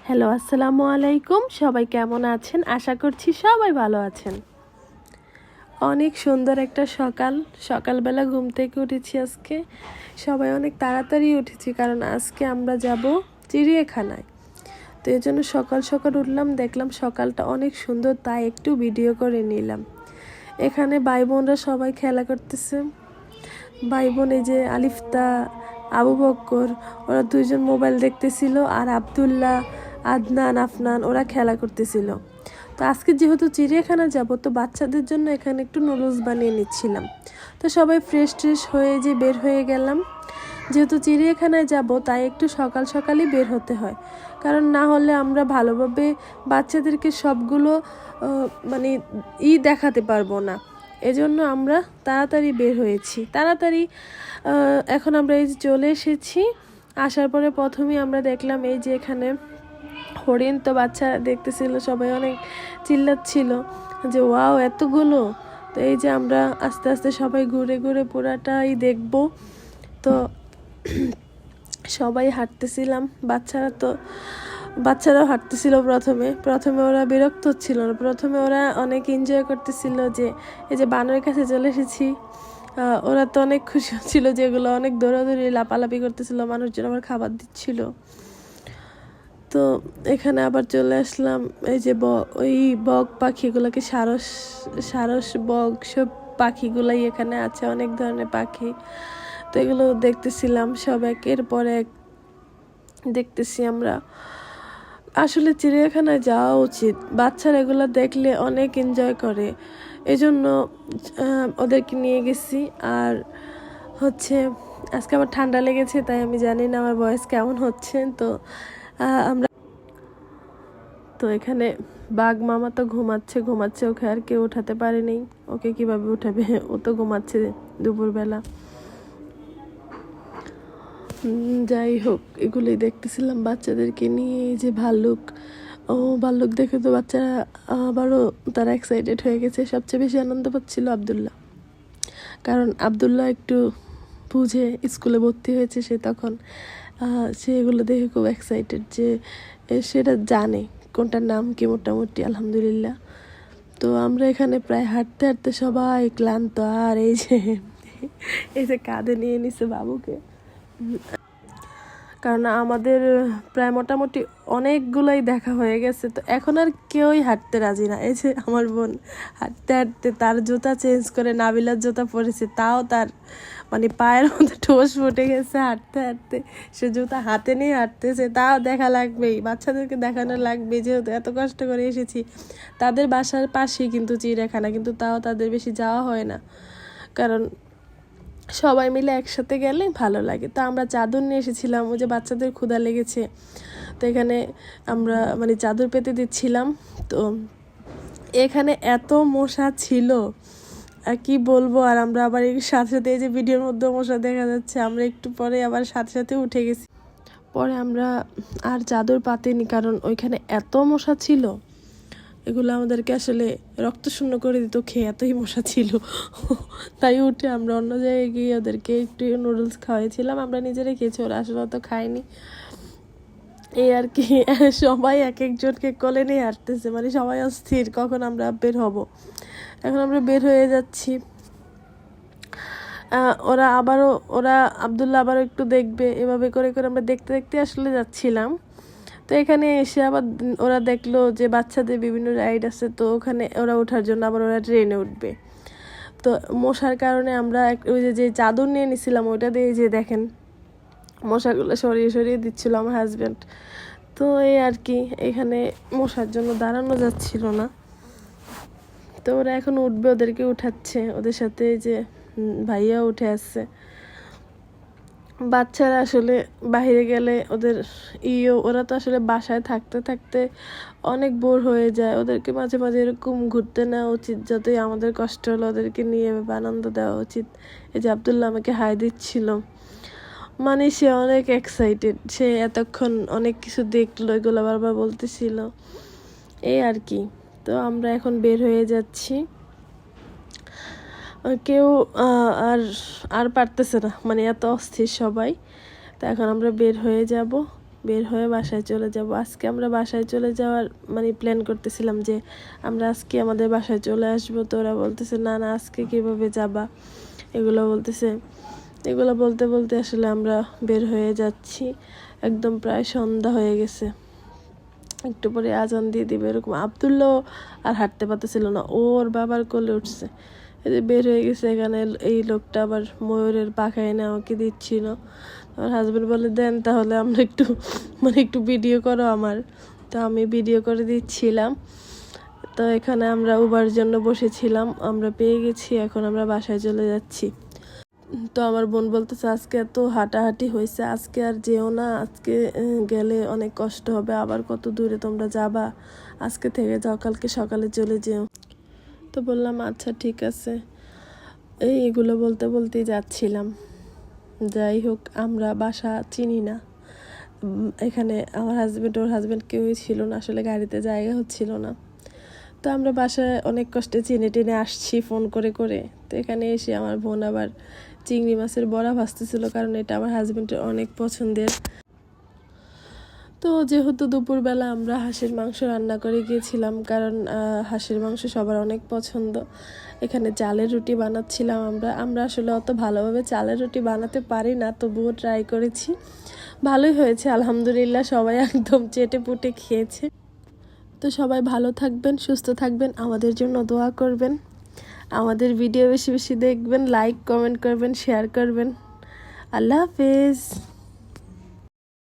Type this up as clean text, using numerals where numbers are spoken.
Hello, আসসালামু আলাইকুম। সবাই কেমন আছেন? আশা করছি সবাই ভালো আছেন। অনেক সুন্দর একটা সকালবেলা ঘুম থেকে উঠেছি আজকে। সবাই অনেক তাড়াতাড়ি উঠেছি কারণ আজকে আমরা যাব চিড়িয়াখানায়। তো এই জন্য সকাল সকাল উঠলাম, দেখলাম সকালটা অনেক সুন্দর, তাই একটু ভিডিও করে নিলাম। এখানে ভাই বোনরা সবাই খেলা করতেছে। ভাই বোন এই যে আলিফতা, আবু বক্কর, ওরা দুইজন মোবাইল দেখতেছিল, আর আব্দুল্লাহ, আদনান, আফনান ওরা খেলা করতেছিল। তো আজকে যেহেতু চিড়িয়াখানা যাব, তো বাচ্চাদের জন্য এখানে একটু নুডলস বানিয়ে নিচ্ছিলাম। তো সবাই ফ্রেশ হয়ে যে বের হয়ে গেলাম। যেহেতু চিড়িয়াখানায় যাব, তাই একটু সকাল সকালই বের হতে হয়, কারণ না হলে আমরা ভালোভাবে বাচ্চাদেরকে সবগুলো মানে দেখাতে পারবো না। এজন্য আমরা তাড়াতাড়ি বের হয়েছি। এখন আমরা এই যে চলে এসেছি। আসার পরে প্রথমেই আমরা দেখলাম এই যে এখানে হরিণ। তো বাচ্চা দেখতেছিল, সবাই অনেক চিল্লাচ্ছিল যে ওয়াও এতগুলো। তো এই যে আমরা আস্তে আস্তে সবাই ঘুরে ঘুরে পুরাটাই দেখব। তো সবাই হাঁটতেছিলাম, বাচ্চারাও হাঁটতেছিল। প্রথমে ওরা বিরক্ত হচ্ছিল না, প্রথমে ওরা অনেক এনজয় করতেছিল যে এই যে বানরের কাছে চলে এসেছি। ওরা তো অনেক খুশি হচ্ছিল, যেগুলো অনেক দৌড়াদৌড়ি লাপালাপি করতেছিল, মানুষজন আবার খাবার দিচ্ছিল। তো এখানে আবার চলে আসলাম। এই যে ওই বক পাখিগুলোকে সারস বক সব পাখিগুলাই এখানে আছে, অনেক ধরনের পাখি। তো এগুলো দেখতেছিলাম, সব একের পর এক দেখতেছি আমরা। আসলে চিড়িয়াখানায় যাওয়া উচিত, বাচ্চারা এগুলো দেখলে অনেক এনজয় করে, এজন্য ওদেরকে নিয়ে গেছি। আর হচ্ছে আজকে আমার ঠান্ডা লেগেছে, তাই আমি জানি না আমার ভয়েস কেমন হচ্ছে। তো এখানে বাঘ মামা তো ঘুমাচ্ছে, ওকে আর কেউ উঠাতে পারেনি। ওকে কিভাবে উঠাবে, ও তো ঘুমাচ্ছে দুপুরবেলা। যাই হোক, এগুলোই দেখতেছিলাম বাচ্চাদেরকে নিয়ে। এই যে ভাল্লুক দেখে তো বাচ্চারা আবারও তারা এক্সাইটেড হয়ে গেছে। সবচেয়ে বেশি আনন্দ পাচ্ছিল আব্দুল্লাহ, কারণ আব্দুল্লাহ একটু বুঝে, স্কুলে ভর্তি হয়েছে সে, তখন সে এগুলো দেখে খুব এক্সাইটেড যে সেটা জানে কোনটার নাম কি মোটামুটি। আলহামদুলিল্লাহ। তো আমরা এখানে প্রায় হাঁটতে হাঁটতে সবাই ক্লান্ত। আর এই যে কাঁধে নিয়ে নিছে বাবুকে, কারণ আমাদের প্রায় মোটামুটি অনেকগুলোই দেখা হয়ে গেছে। তো এখন আর কেউই হাঁটতে রাজি না। এই যে আমার বোন হাঁটতে হাঁটতে তার জুতা চেঞ্জ করে নাবিলার জুতা পরেছে, তাও তার মানে পায়ের মধ্যে ঠোস ফুটে গেছে হাঁটতে হাঁটতে। সে জুতা হাতে নিয়ে হাঁটতেছে, তাও দেখা লাগবেই, বাচ্চাদেরকে দেখানো লাগবে, যেহেতু এত কষ্ট করে এসেছি। তাদের বাসার পাশেই কিন্তু চিড়িয়াখানা, কিন্তু তাও তাদের বেশি যাওয়া হয় না, কারণ সবাই মিলে একসাথে গেলে ভালো লাগে। তো আমরা চাদর নিয়ে এসেছিলাম, ওই যে বাচ্চাদের ক্ষুধা লেগেছে, তো এখানে আমরা মানে চাদর পেতে দিচ্ছিলাম। তো এখানে এত মশা ছিল আর কি বলবো। আর আমরা আবার এই সাথে এই যে ভিডিওর মধ্যে মশা দেখা যাচ্ছে, আমরা একটু পরে আবার সাথে উঠে গেছি। পরে আমরা আর চাদর পাতিনি, কারণ ওইখানে এত মশা ছিল, এগুলো আমাদেরকে আসলে রক্তশূন্য করে দিত খেয়ে, এতই মশা ছিল। তাই উঠে আমরা অন্য জায়গায় গিয়ে ওদেরকে একটু নুডলস খাওয়াইছিলাম। আমরা নিজেরাই খেয়েছি, ওরা আসলে অত খায়নি। এই আর কি, সবাই এক একজনকে কোলে নিয়ে হাঁটতেছে, মানে সবাই অস্থির কখন আমরা বের হব। এখন আমরা বের হয়ে যাচ্ছি। ওরা আব্দুল্লাহ আবারও একটু দেখবে, এভাবে করে করে আমরা দেখতে দেখতে আসলে যাচ্ছিলাম। তো এখানে এসে আবার ওরা দেখলো যে বাচ্চাদের বিভিন্ন রাইড আছে, তো ওখানে ওরা ওঠার জন্য আবার ওরা ট্রেনে উঠবে। তো মশার কারণে আমরা ওই যে চাদর নিয়ে নিছিলাম, ওইটা দিয়ে যে দেখেন মশাগুলো সরিয়ে দিচ্ছিল আমার হাজব্যান্ড। তো এই আর কি, এখানে মশার জন্য দাঁড়ানো যাচ্ছিল না। তো ওরা এখন উঠবে, ওদেরকে উঠাচ্ছে, ওদের সাথে যে ভাইয়া উঠে আসছে। বাচ্চারা আসলে বাইরে গেলে ওরা তো আসলে বাসায় থাকতে থাকতে অনেক বোর হয়ে যায়। ওদেরকে মাঝে মাঝে এরকম ঘুরতে নেওয়া উচিত, যতই আমাদের কষ্ট হলো ওদেরকে নিয়ে আনন্দ দেওয়া উচিত। এই যে আব্দুল্লাহ আমাকে হাই দিচ্ছিল, মানে সে অনেক এক্সাইটেড, সে এতক্ষণ অনেক কিছু দেখলো, এগুলো বারবার বলতেছিল। এই আর কি। তো আমরা এখন বের হয়ে যাচ্ছি। কেউ আর পারতেছে না, মানে এত অস্থির সবাই। তো এখন আমরা বের হয়ে যাব। বের হয়ে বাসায় চলে যাব। আজকে আমরা বাসায় চলে যাওয়ার মানে প্ল্যান করতেছিলাম যে আমরা আজকে আমাদের বাসায় চলে আসবো। তো ওরা বলতেছে না না আজকে কীভাবে যাবা, এগুলো বলতেছে। এগুলো বলতে বলতে আসলে আমরা বের হয়ে যাচ্ছি, একদম প্রায় সন্ধ্যা হয়ে গেছে, একটু পরে আজান দিয়ে দিবে এরকম। আবদুল্লাহ আর হাঁটতে পারতেছিল না, ওর বাবার কোলে উঠছে। এই যে বের হয়ে গেছে। এখানে এই লোকটা আবার ময়ূরের পাখা এনে আমাকে দিচ্ছিল। আমার হাজব্যান্ড বলে দেন তাহলে আমরা একটু একটু ভিডিও করো আমার। তো আমি ভিডিও করে দিচ্ছিলাম। তো এখানে আমরা উবার জন্য বসেছিলাম, আমরা পেয়ে গেছি, এখন আমরা বাসায় চলে যাচ্ছি। তো আমার বোন বলতেছে আজকে এত হাঁটাহাঁটি হয়েছে, আজকে আর যেও না, আজকে গেলে অনেক কষ্ট হবে, আবার কত দূরে তোমরা যাবা, আজকে থেকে যাও, কালকে সকালে চলে যেও। তো বললাম আচ্ছা ঠিক আছে। এইগুলো বলতে বলতেই যাচ্ছিলাম। যাই হোক, আমরা বাসা চিনি না। এখানে আমার ওর হাজব্যান্ড কেউই ছিল না, আসলে গাড়িতে জায়গা হচ্ছিল না। তো আমরা বাসায় অনেক কষ্টে চিনে টেনে আসছি ফোন করে করে। তো এখানে এসে আমার বোন আবার চিংড়ি মাছের বড়া ভাজতেছিল, কারণ এটা আমার হাজব্যান্ডের অনেক পছন্দের। তো যেহেতু দুপুরবেলা আমরা হাঁসের মাংস রান্না করে গিয়েছিলাম, কারণ হাঁসের মাংস সবার অনেক পছন্দ। এখানে চালের রুটি বানাচ্ছিলাম আমরা আসলে অত ভালোভাবে চালের রুটি বানাতে পারি না, তবুও ট্রাই করেছি, ভালোই হয়েছে আলহামদুলিল্লাহ। সবাই একদম চেটে পুটে খেয়েছে। তো সবাই ভালো থাকবেন, সুস্থ থাকবেন, আমাদের জন্য দোয়া করবেন, আমাদের ভিডিও বেশি বেশি দেখবেন, লাইক কমেন্ট করবেন, শেয়ার করবেন। আল্লাহ হাফেজ।